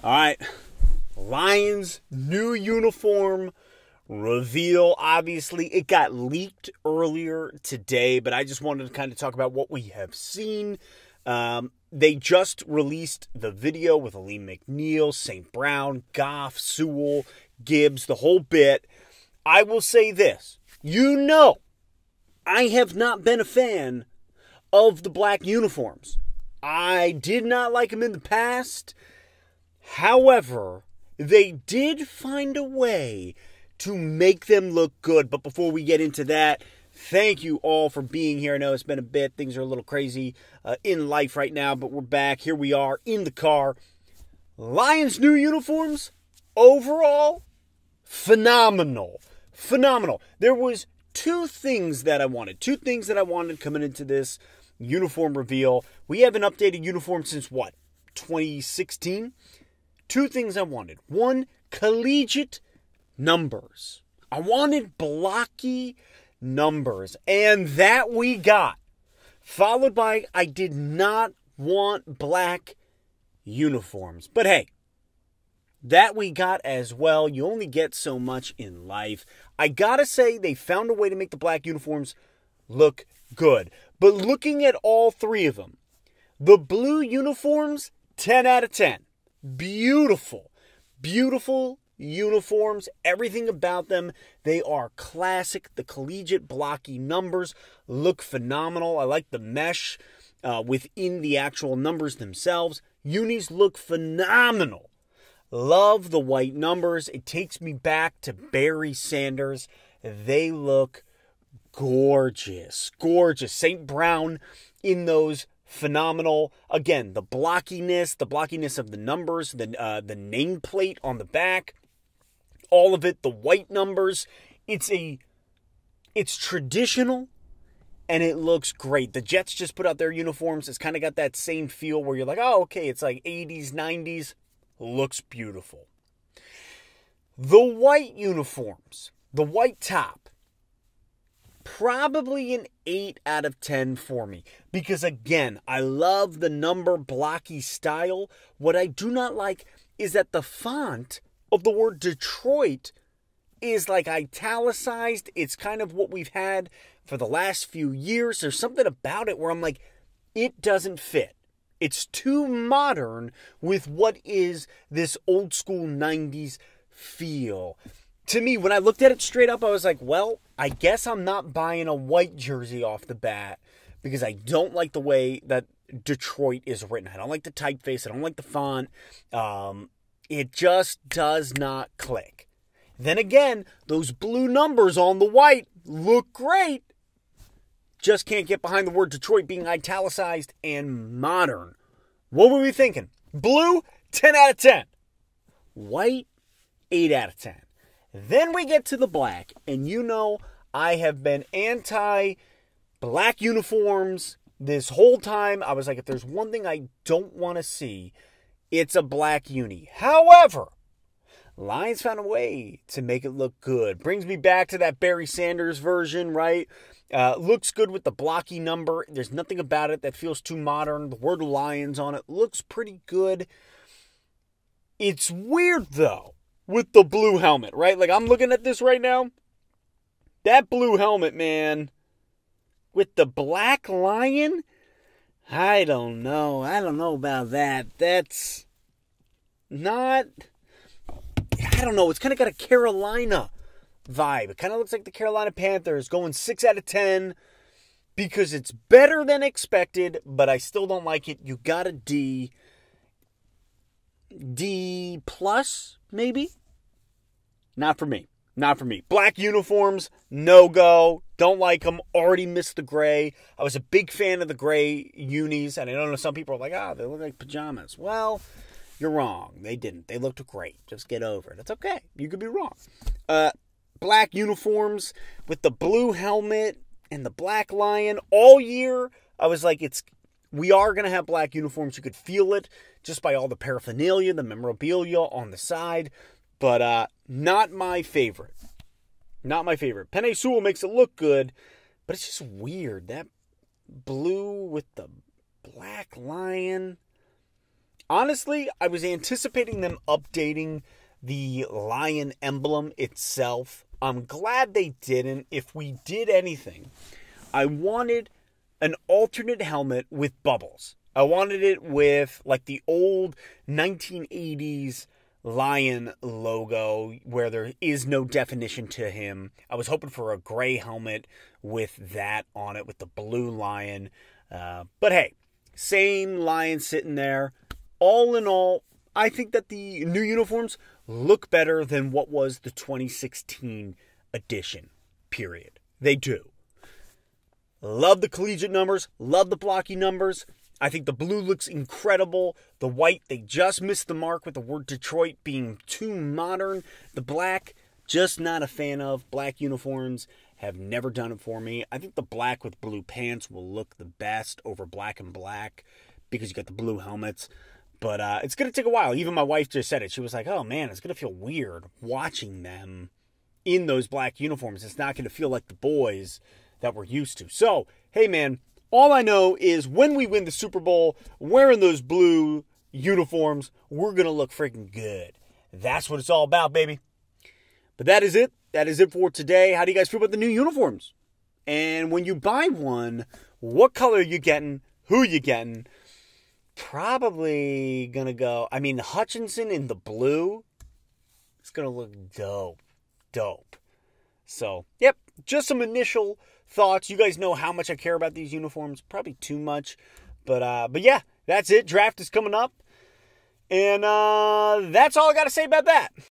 All right, Lions new uniform reveal. Obviously, it got leaked earlier today, but I just wanted to kind of talk about what we have seen. They just released the video with McNeill, St Brown, Goff, Sewell, Gibbs, the whole bit. I will say this. I have not been a fan of the black uniforms. I did not like them in the past. However, they did find a way to make them look good. But before we get into that, thank you all for being here. I know it's been a bit. Things are a little crazy in life right now, but we're back. Here we are in the car. Lions new uniforms, overall, phenomenal. Phenomenal. There was two things that I wanted coming into this uniform reveal. We haven't updated uniforms since 2016? Two things I wanted. One, collegiate numbers. I wanted blocky numbers, and that we got. Followed by, I did not want black uniforms. But hey, that we got as well. You only get so much in life. I gotta say, they found a way to make the black uniforms look good. But looking at all three of them, the blue uniforms, 10 out of 10. Beautiful. Beautiful uniforms. Everything about them. They are classic. The collegiate blocky numbers look phenomenal. I like the mesh within the actual numbers themselves. Unis look phenomenal. Love the white numbers. It takes me back to Barry Sanders. They look gorgeous. Gorgeous. St. Brown in those, phenomenal. Again, the blockiness of the numbers, the nameplate on the back, all of it, the white numbers. It's traditional, and it looks great. The Jets just put out their uniforms. It's kind of got that same feel where you're like, oh, okay, it's like 80s, 90s. Looks beautiful. The white uniforms, the white top, probably an 8 out of 10 for me. Because again, I love the number blocky style. What I do not like is that the font of the word Detroit is like italicized. It's kind of what we've had for the last few years. There's something about it where I'm like, it doesn't fit. It's too modern with what is this old school 90s feel. To me, when I looked at it straight up, I was like, well, I guess I'm not buying a white jersey off the bat because I don't like the way that Detroit is written. I don't like the typeface. I don't like the font. It just does not click. Then again, those blue numbers on the white look great. Just can't get behind the word Detroit being italicized and modern. What were we thinking? Blue, 10 out of 10. White, 8 out of 10. Then we get to the black, and I have been anti-black uniforms this whole time. I was like, if there's one thing I don't want to see, it's a black uni. However, Lions found a way to make it look good. Brings me back to that Barry Sanders version, right? Looks good with the blocky number. There's nothing about it that feels too modern. The word Lions on it looks pretty good. It's weird, though, with the blue helmet, right? Like, I'm looking at this right now. That blue helmet, man, with the black lion, I don't know. I don't know about that. That's not, I don't know. It's kind of got a Carolina vibe. It kind of looks like the Carolina Panthers, going 6 out of 10 because it's better than expected, but I still don't like it. You got a D plus, maybe? Not for me. Not for me. Black uniforms, no go. Don't like them. Already missed the gray. I was a big fan of the gray unis, and I know some people are like, they look like pajamas. Well, you're wrong. They didn't. They looked great. Just get over it. It's okay. You could be wrong. Black uniforms with the blue helmet and the black lion all year. I was like, we are going to have black uniforms. You could feel it just by all the paraphernalia, the memorabilia on the side. But not my favorite. Not my favorite. Penei Sewell makes it look good, but it's just weird. That blue with the black lion. Honestly, I was anticipating them updating the lion emblem itself. I'm glad they didn't. If we did anything, I wanted an alternate helmet with bubbles. I wanted it with like the old 1980s lion logo where there is no definition to him. I was hoping for a gray helmet with that on it, with the blue lion. But hey, same lion sitting there. All in all, I think that the new uniforms look better than what was the 2016 edition, period. They do. Love the collegiate numbers. Love the blocky numbers. I think the blue looks incredible. The white, they just missed the mark with the word Detroit being too modern. The black, just not a fan of. Black uniforms have never done it for me. I think the black with blue pants will look the best over black and black because you got the blue helmets. But it's going to take a while. Even my wife just said it. She was like, oh man, it's going to feel weird watching them in those black uniforms. It's not going to feel like the boys that we're used to. So, hey man, all I know is when we win the Super Bowl, wearing those blue uniforms, we're going to look freaking good. That's what it's all about, baby. But that is it. That is it for today. How do you guys feel about the new uniforms? And when you buy one, what color are you getting? Who are you getting? Probably going to go, Hutchinson in the blue. It's going to look dope. Dope. So, yep, just some initial thoughts. You guys know how much I care about these uniforms. Probably too much. But yeah, that's it. Draft is coming up. And that's all I got to say about that.